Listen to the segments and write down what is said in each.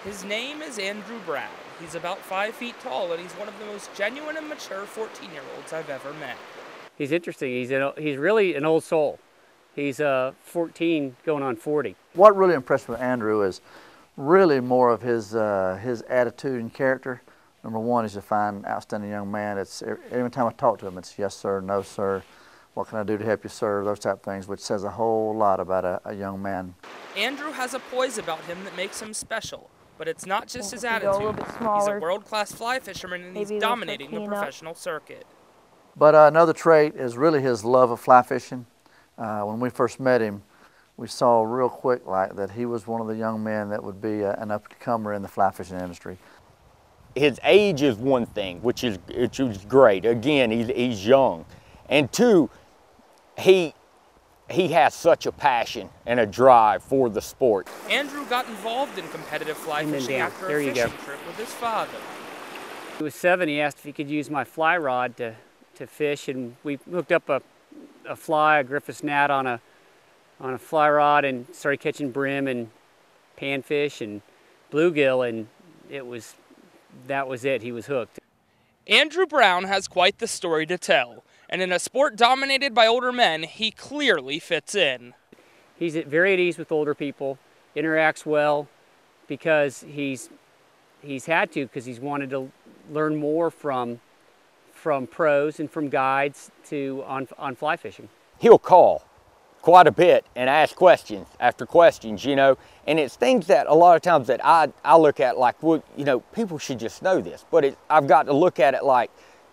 His name is Andrew Brown. He's about 5 feet tall, and he's one of the most genuine and mature 14-year-olds I've ever met. He's interesting. He's really an old soul. He's 14 going on 40. What really impressed me with Andrew is really more of his attitude and character. Number one, he's a fine, outstanding young man. It's every time I talk to him, it's yes sir, no sir, what can I do to help you sir, those type of things, which says a whole lot about a young man. Andrew has a poise about him that makes him special, but it's not just his attitude. He's a world-class fly fisherman, and he's dominating the professional circuit. But another trait is really his love of fly fishing. When we first met him, we saw real quick that he was one of the young men that would be an up-and-comer in the fly fishing industry. His age is one thing, which is great. Again, he's young. And two, he has such a passion and a drive for the sport. Andrew got involved in competitive fly fishing after a fishing trip with his father. He was 7, he asked if he could use my fly rod to fish, and we hooked up a Griffith's gnat on a fly rod and started catching brim and panfish and bluegill, and that was it. He was hooked. Andrew Brown has quite the story to tell, and in a sport dominated by older men, he clearly fits in. He's very at ease with older people, interacts well because he's had to, because he's wanted to learn more from pros and from guides on fly fishing. He'll call quite a bit and ask questions after questions, you know, and it's things that a lot of times that I look at like, well, you know, people should just know this, but I've got to look at it like,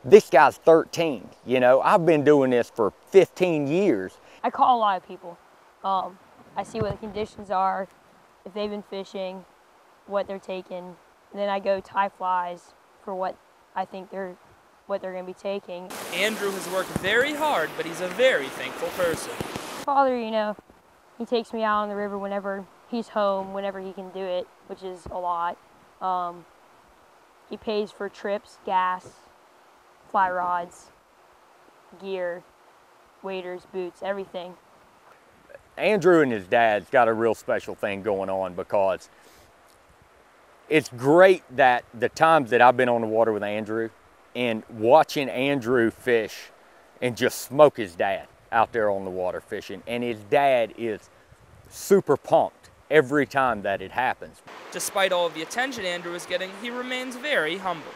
this guy's 13, you know, I've been doing this for 15 years. I call a lot of people. I see what the conditions are, if they've been fishing, what they're taking, and then I go tie flies for what I think they're going to be taking. Andrew has worked very hard, but he's a very thankful person. Father, you know, he takes me out on the river whenever he's home, whenever he can do it, which is a lot. He pays for trips, gas, fly rods, gear, waders, boots, everything. Andrew and his dad's got a real special thing going on, because it's great that the times that I've been on the water with Andrew and watching Andrew fish and just smoke his dad out there on the water fishing, and his dad is super pumped every time that it happens. Despite all of the attention Andrew is getting, he remains very humble.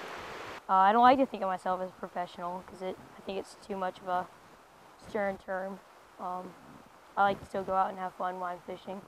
I don't like to think of myself as a professional, because I think it's too much of a stern term. I like to still go out and have fun while I'm fishing.